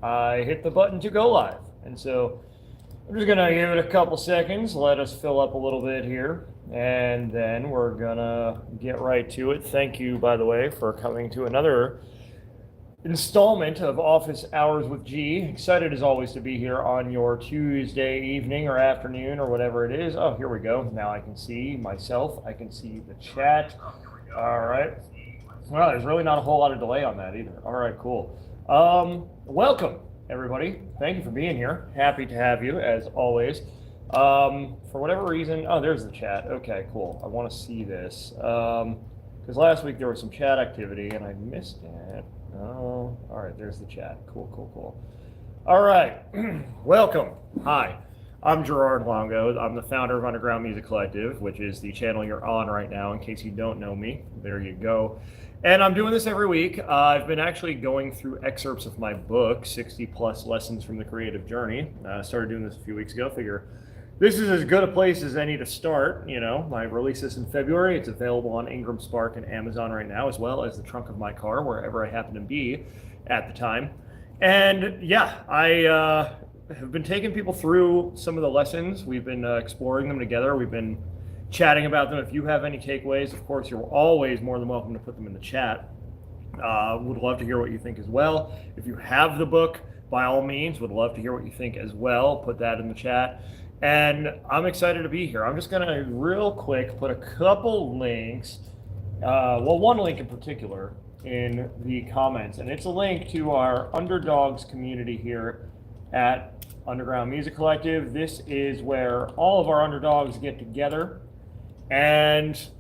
I hit the button to go live. And so I'm just going to give it a couple seconds, let us fill up a little bit here, and then we're going to get right to it. Thank you, by the way, for coming to another installment of Office Hours with G. Excited as always to be here on your Tuesday evening or afternoon or whatever it is. Oh, here we go. Now I can see myself. I can see the chat. All right. Well, there's really not a whole lot of delay on that either. All right, cool. Welcome, everybody. Thank you for being here. Happy to have you, as always. For whatever reason, oh, there's the chat. Okay, cool. I want to see this. Because last week there was some chat activity and I missed it. Oh, all right, there's the chat. Cool. All right, welcome. Hi, I'm Gerard Longo. I'm the founder of Underground Music Collective, which is the channel you're on right now, in case you don't know me. There you go. And I'm doing this every week. I've been actually going through excerpts of my book, 60 Plus Lessons from the Creative Journey. I started doing this a few weeks ago. Figure this is as good a place as any to start. You know, I released this in February. It's available on Ingram Spark and Amazon right now, as well as the trunk of my car, wherever I happen to be at the time. And yeah, I have been taking people through some of the lessons. We've been exploring them together. We've been chatting about them. If you have any takeaways, of course, you're always more than welcome to put them in the chat. Would love to hear what you think as well. If you have the book, by all means, would love to hear what you think as well. Put that in the chat. And I'm excited to be here. I'm just going to real quick put a couple links, one link in particular in the comments, and it's a link to our Underdogs community here at Underground Music Collective. This is where all of our underdogs get together and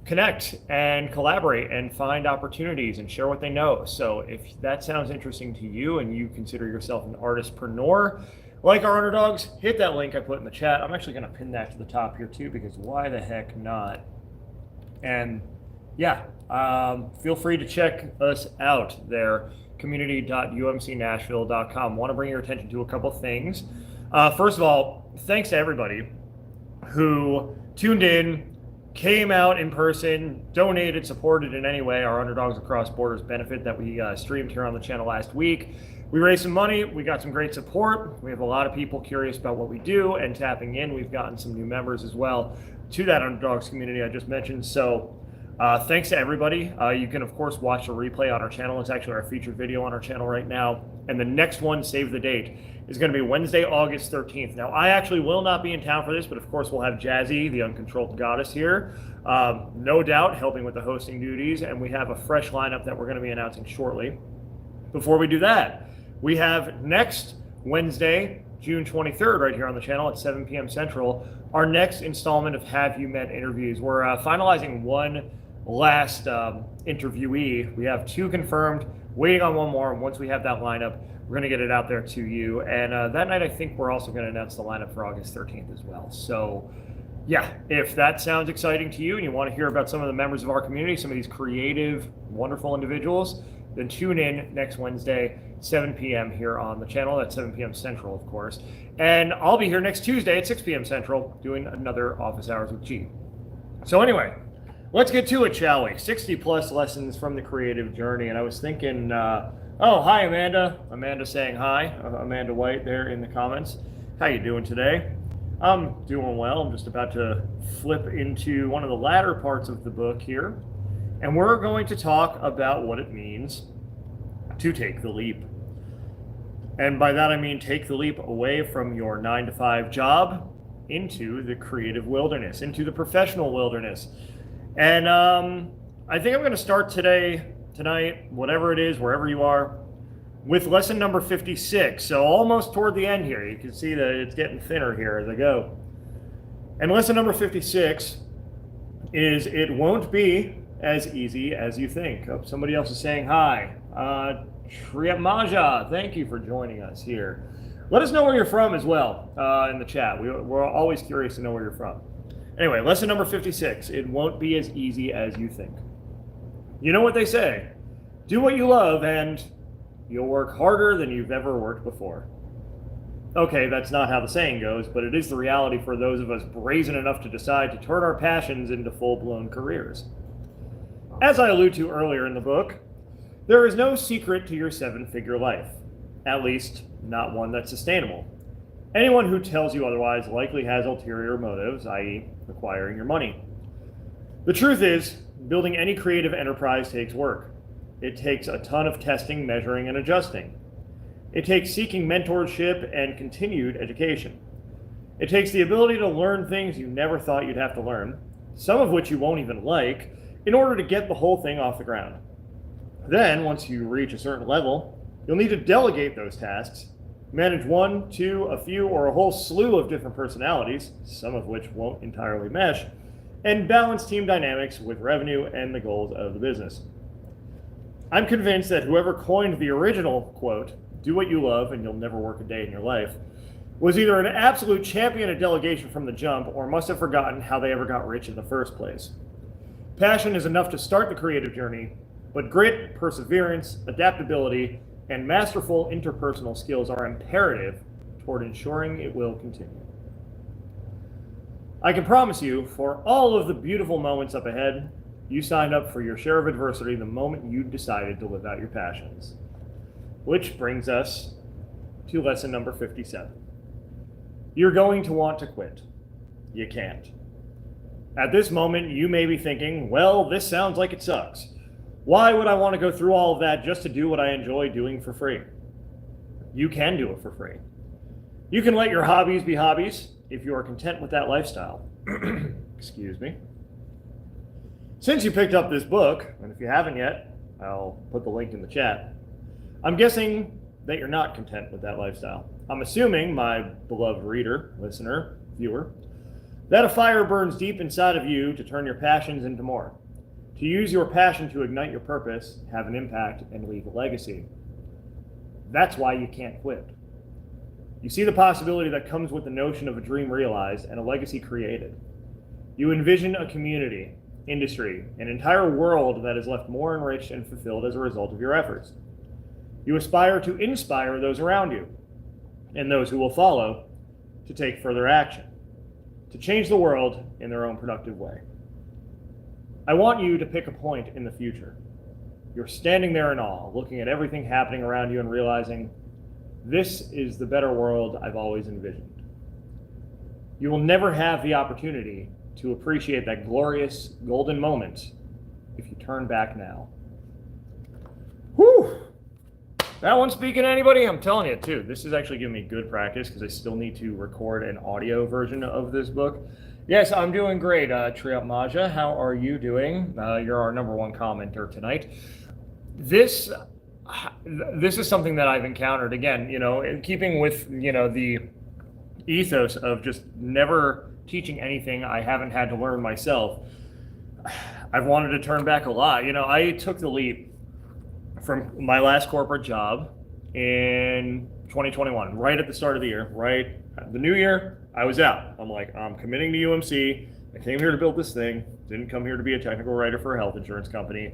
connect and collaborate and find opportunities and share what they know. So if that sounds interesting to you and you consider yourself an artistpreneur, like our underdogs, hit that link I put in the chat. I'm actually going to pin that to the top here too, because why the heck not? And yeah, feel free to check us out there, community.umcnashville.com. Want to bring your attention to a couple things. First of all, thanks to everybody who tuned in, came out in person, donated, supported in any way our Underdogs Across Borders benefit that we streamed here on the channel last week. We raised some money. We got some great support. We have a lot of people curious about what we do and tapping in. We've gotten some new members as well to that Underdogs community I just mentioned. So thanks to everybody. You can, of course, watch the replay on our channel. It's actually our featured video on our channel right now. And the next one, save the date, is going to be Wednesday, August 13th. Now, I actually will not be in town for this, but of course, we'll have Jazzy, the Uncontrolled Goddess, here. No doubt, helping with the hosting duties. And we have a fresh lineup that we're going to be announcing shortly. Before we do that, we have next Wednesday, June 23rd, right here on the channel at 7 p.m. Central, our next installment of Have You Met interviews. We're finalizing one last interviewee. We have two confirmed, waiting on one more. And once we have that lineup, we're going to get it out there to you. And that night, I think we're also going to announce the lineup for August 13th as well. So yeah, if that sounds exciting to you and you want to hear about some of the members of our community, some of these creative, wonderful individuals, then tune in next Wednesday, 7 p.m. here on the channel. That's 7 p.m. Central, of course. And I'll be here next Tuesday at 6 p.m. Central doing another Office Hours with G. So anyway, let's get to it, shall we? 60 plus lessons from the creative journey. And I was thinking, oh, hi, Amanda. Amanda saying hi. Amanda White there in the comments. How you doing today? I'm doing well. I'm just about to flip into one of the latter parts of the book here. And we're going to talk about what it means to take the leap. And by that I mean take the leap away from your 9-to-5 job into the creative wilderness, into the professional wilderness. And I think I'm going to start tonight, whatever it is, wherever you are, with lesson number 56. So almost toward the end here. You can see that it's getting thinner here as I go. And lesson number 56 is it won't be as easy as you think. Oh, somebody else is saying hi. Triamaja, thank you for joining us here. Let us know where you're from as well in the chat. We're always curious to know where you're from. Anyway, lesson number 56. It won't be as easy as you think. You know what they say. Do what you love and you'll work harder than you've ever worked before. Okay, that's not how the saying goes, but it is the reality for those of us brazen enough to decide to turn our passions into full-blown careers. As I allude to earlier in the book, there is no secret to your 7-figure life. at least not one that's sustainable. Anyone who tells you otherwise likely has ulterior motives, i.e., acquiring your money. The truth is, building any creative enterprise takes work. It takes a ton of testing, measuring, and adjusting. It takes seeking mentorship and continued education. It takes the ability to learn things you never thought you'd have to learn, some of which you won't even like, in order to get the whole thing off the ground. Then, once you reach a certain level, you'll need to delegate those tasks, manage one, two, a few, or a whole slew of different personalities, some of which won't entirely mesh, and balance team dynamics with revenue and the goals of the business. I'm convinced that whoever coined the original quote, "Do what you love and you'll never work a day in your life," was either an absolute champion of delegation from the jump or must have forgotten how they ever got rich in the first place. Passion is enough to start the creative journey, but grit, perseverance, adaptability, and masterful interpersonal skills are imperative toward ensuring it will continue. I can promise you, for all of the beautiful moments up ahead, you signed up for your share of adversity the moment you decided to live out your passions. Which brings us to lesson number 57. You're going to want to quit. You can't. At this moment, you may be thinking, well, this sounds like it sucks. Why would I want to go through all of that just to do what I enjoy doing for free? You can do it for free. You can let your hobbies be hobbies if you are content with that lifestyle. Excuse me. Since you picked up this book, and if you haven't yet, I'll put the link in the chat, I'm guessing that you're not content with that lifestyle. I'm assuming, my beloved reader, listener, viewer, that a fire burns deep inside of you to turn your passions into more, to use your passion to ignite your purpose, have an impact, and leave a legacy. That's why you can't quit. You see the possibility that comes with the notion of a dream realized and a legacy created. You envision a community, industry, an entire world that is left more enriched and fulfilled as a result of your efforts. You aspire to inspire those around you and those who will follow to take further action, to change the world in their own productive way. I want you to pick a point in the future. You're standing there in awe, looking at everything happening around you and realizing, this is the better world I've always envisioned. You will never have the opportunity to appreciate that glorious golden moment if you turn back now. Whew! That one speaking to anybody? I'm telling you too, this is actually giving me good practice because I still need to record an audio version of this book. Yes, I'm doing great. Triyat Maja, how are you doing? You're our number one commenter tonight. This is something that I've encountered again, in keeping with, the ethos of just never teaching anything I haven't had to learn myself. I've wanted to turn back a lot. I took the leap from my last corporate job in 2021, right at the start of the year, right? The new year, I was out. I'm like, I'm committing to UMC. I came here to build this thing. Didn't come here to be a technical writer for a health insurance company.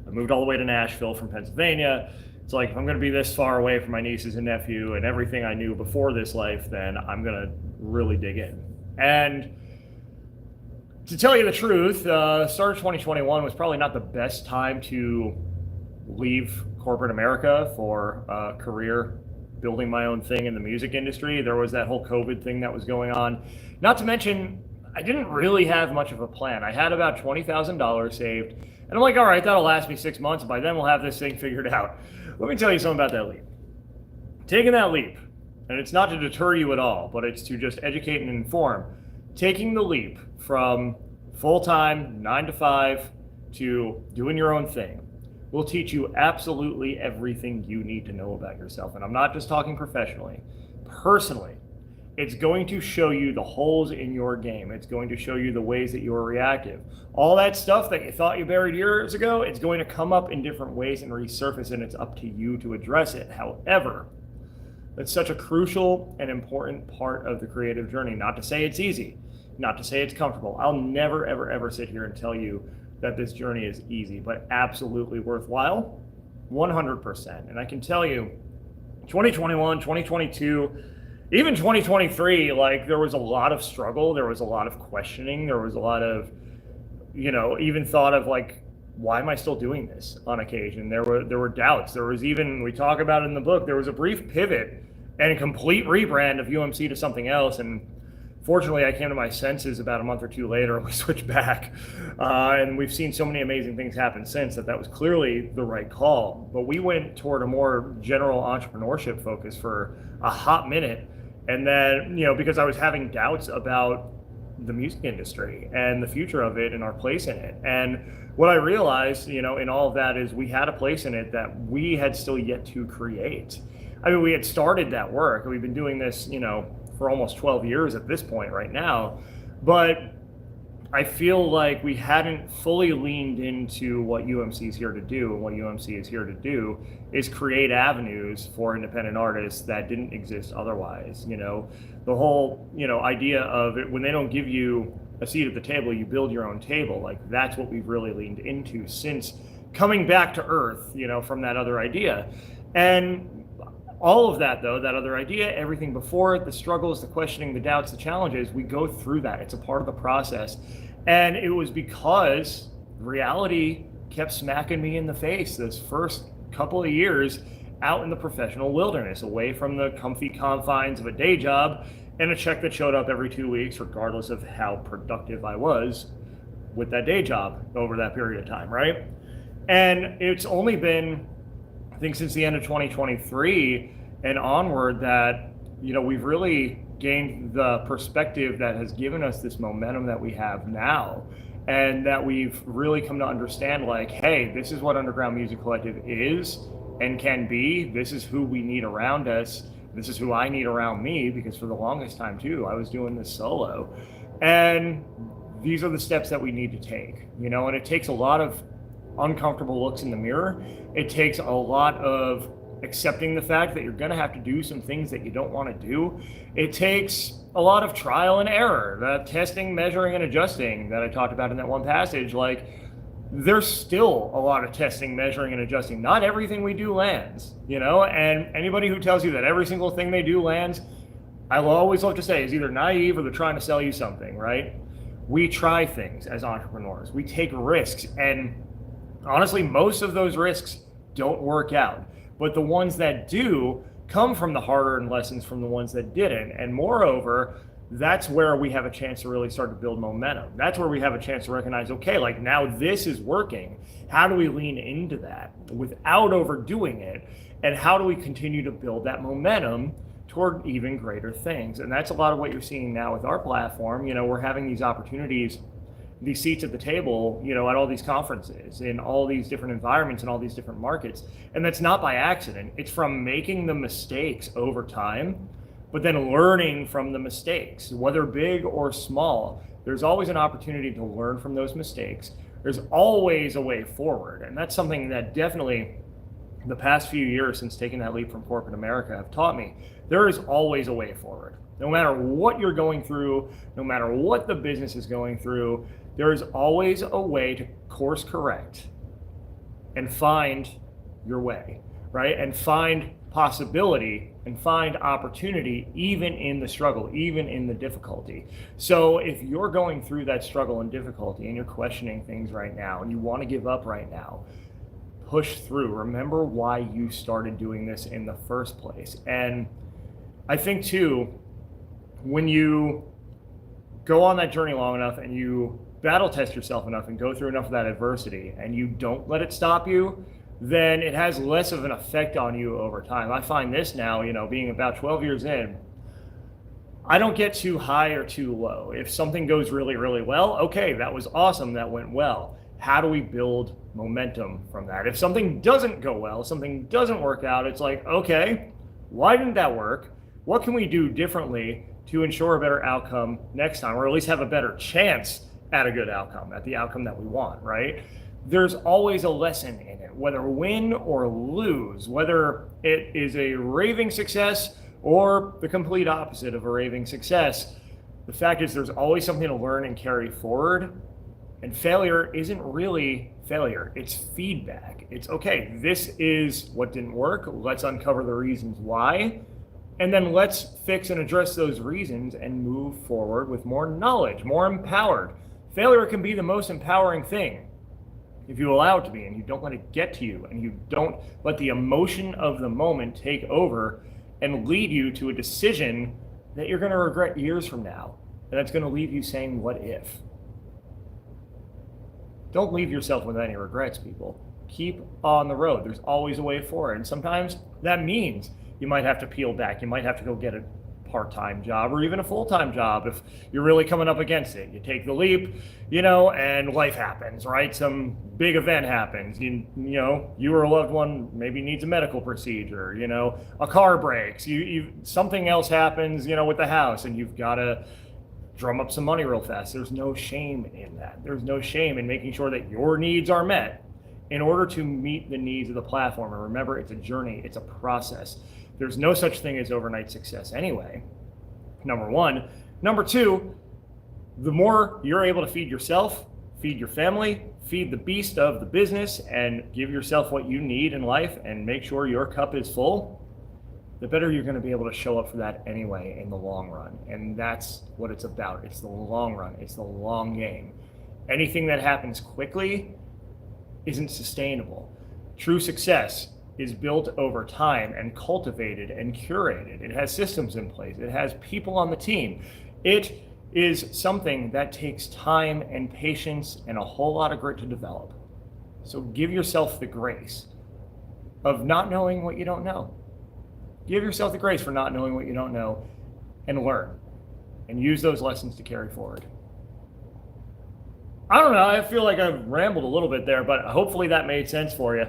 I moved all the way to Nashville from Pennsylvania. It's like, if I'm going to be this far away from my nieces and nephew and everything I knew before this life, then I'm going to really dig in. And to tell you the truth, start of 2021 was probably not the best time to leave corporate America for a career building my own thing in the music industry. There was that whole COVID thing that was going on. Not to mention, I didn't really have much of a plan. I had about $20,000 saved. And I'm like, all right, that'll last me 6 months. By then we'll have this thing figured out. Let me tell you something about that leap. Taking that leap, and it's not to deter you at all, but it's to just educate and inform. Taking the leap from full-time, 9 to 5, to doing your own thing will teach you absolutely everything you need to know about yourself. And I'm not just talking professionally. Personally, it's going to show you the holes in your game. It's going to show you the ways that you are reactive. All that stuff that you thought you buried years ago, it's going to come up in different ways and resurface, and it's up to you to address it. However, that's such a crucial and important part of the creative journey. Not to say it's easy, not to say it's comfortable. I'll never, ever, ever sit here and tell you that this journey is easy, but absolutely worthwhile, 100%. And I can tell you, 2021, 2022, even 2023, there was a lot of struggle. There was a lot of questioning. There was a lot of, even thought of why am I still doing this on occasion? There were doubts. There was even, we talk about it in the book, there was a brief pivot and a complete rebrand of UMC to something else. And fortunately, I came to my senses about a month or two later and we switched back. And we've seen so many amazing things happen since that was clearly the right call. But we went toward a more general entrepreneurship focus for a hot minute. And then, because I was having doubts about the music industry and the future of it and our place in it. And what I realized, in all of that is we had a place in it that we had still yet to create. I mean, we had started that work. We've been doing this, for almost 12 years at this point right now. But I feel like we hadn't fully leaned into what UMC is here to do. And what UMC is here to do is create avenues for independent artists that didn't exist otherwise. The whole, idea of it, when they don't give you a seat at the table, you build your own table. Like, that's what we've really leaned into since coming back to earth, from that other idea. And all of that, though, that other idea, everything before it, the struggles, the questioning, the doubts, the challenges, we go through that. It's a part of the process. And it was because reality kept smacking me in the face this first couple of years out in the professional wilderness, away from the comfy confines of a day job and a check that showed up every 2 weeks, regardless of how productive I was with that day job over that period of time, right? And it's only been, I think, since the end of 2023 and onward that, we've really gained the perspective that has given us this momentum that we have now. And that we've really come to understand, like, hey, this is what Underground Music Collective is and can be. This is who we need around us. This is who I need around me, because for the longest time too, I was doing this solo. And these are the steps that we need to take, and it takes a lot of uncomfortable looks in the mirror. It takes a lot of accepting the fact that you're going to have to do some things that you don't want to do. It takes a lot of trial and error, that testing, measuring, and adjusting that I talked about in that one passage. Like, there's still a lot of testing, measuring, and adjusting. Not everything we do lands, and anybody who tells you that every single thing they do lands, I will always love to say, is either naive or they're trying to sell you something, right? We try things as entrepreneurs. We take risks, and honestly, most of those risks don't work out. But the ones that do come from the hard-earned lessons from the ones that didn't. And moreover, that's where we have a chance to really start to build momentum. That's where we have a chance to recognize, okay, like, now this is working. How do we lean into that without overdoing it? And how do we continue to build that momentum toward even greater things? And that's a lot of what you're seeing now with our platform. We're having these opportunities, these seats at the table, at all these conferences, in all these different environments, in all these different markets. And that's not by accident. It's from making the mistakes over time, but then learning from the mistakes, whether big or small. There's always an opportunity to learn from those mistakes. There's always a way forward. And that's something that definitely the past few years since taking that leap from corporate America have taught me. There is always a way forward. No matter what you're going through, no matter what the business is going through, there is always a way to course correct and find your way, right? And find possibility and find opportunity, even in the struggle, even in the difficulty. So if you're going through that struggle and difficulty and you're questioning things right now and you want to give up right now, push through. Remember why you started doing this in the first place. And I think too, when you go on that journey long enough and you battle test yourself enough and go through enough of that adversity and you don't let it stop you, then it has less of an effect on you over time. I find this now, being about 12 years in, I don't get too high or too low. If something goes really, really well, okay, that was awesome, that went well. How do we build momentum from that? If something doesn't go well, something doesn't work out, it's like, okay, why didn't that work? What can we do differently to ensure a better outcome next time, or at least have a better chance at a good outcome, at the outcome that we want, right? There's always a lesson in it, whether win or lose, whether it is a raving success or the complete opposite of a raving success. The fact is, there's always something to learn and carry forward. And failure isn't really failure, it's feedback. It's, okay, this is what didn't work. Let's uncover the reasons why. And then let's fix and address those reasons and move forward with more knowledge, more empowered. Failure can be the most empowering thing. if you allow it to be, and you don't let it get to you, and you don't let the emotion of the moment take over and lead you to a decision that you're going to regret years from now, and that's going to leave you saying, what if? Don't leave yourself with any regrets, people. Keep on the road. There's always a way forward. And sometimes that means you might have to peel back. You might have to go get a part-time job or even a full-time job if you're really coming up against it. You take the leap, and life happens, right? Some big event happens. You or a loved one maybe needs a medical procedure, a car breaks, something else happens, with the house, and you've got to drum up some money real fast. There's no shame in that. There's no shame in making sure that your needs are met in order to meet the needs of the platform. And remember, it's a journey, it's a process. There's no such thing as overnight success anyway, number one. Number two, the more you're able to feed yourself, feed your family, feed the beast of the business, and give yourself what you need in life and make sure your cup is full, the better you're going to be able to show up for that anyway in the long run. And that's what it's about. It's the long run. It's the long game. Anything that happens quickly isn't sustainable. True success is built over time and cultivated and curated. It has systems in place. It has people on the team. It is something that takes time and patience and a whole lot of grit to develop. So give yourself the grace of not knowing what you don't know. Give yourself the grace for not knowing what you don't know, and learn and use those lessons to carry forward. I don't know. I feel like I've rambled a little bit there, but hopefully that made sense for you.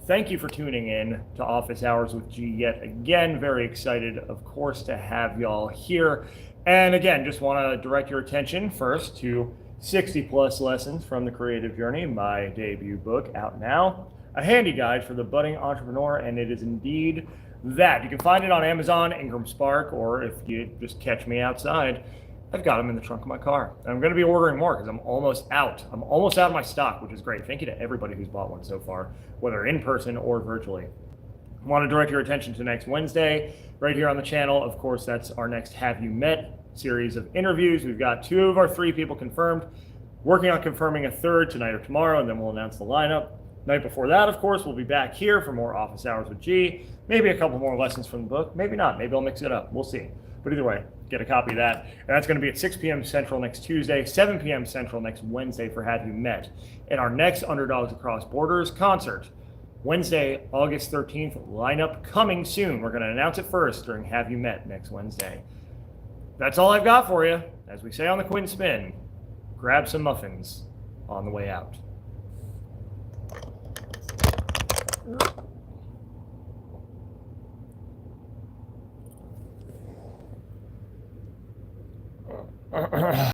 Thank you for tuning in to Office Hours with G yet again. Very excited, of course, to have y'all here. And again, just want to direct your attention first to 60 plus lessons from the creative journey, my debut book out now, a handy guide for the budding entrepreneur. And it is indeed that. You can find it on Amazon, Ingram Spark, or if you just catch me outside, I've got them in the trunk of my car. I'm going to be ordering more because I'm almost out. I'm almost out of my stock, which is great. Thank you to everybody who's bought one so far, whether in person or virtually. I want to direct your attention to next Wednesday, right here on the channel. Of course, that's our next Have You Met series of interviews. We've got 2 of our 3 people confirmed, working on confirming a 3rd tonight or tomorrow, and then we'll announce the lineup. Night before that, of course, we'll be back here for more Office Hours with G. Maybe a couple more lessons from the book. Maybe not. Maybe I'll mix it up. We'll see. But either way, get a copy of that. And that's going to be at 6 p.m. Central next Tuesday, 7 p.m. Central next Wednesday for Have You Met. And our next Underdogs Across Borders concert, Wednesday, August 13th, lineup coming soon. We're going to announce it first during Have You Met next Wednesday. That's all I've got for you. As we say on the Quinn Spin, grab some muffins on the way out.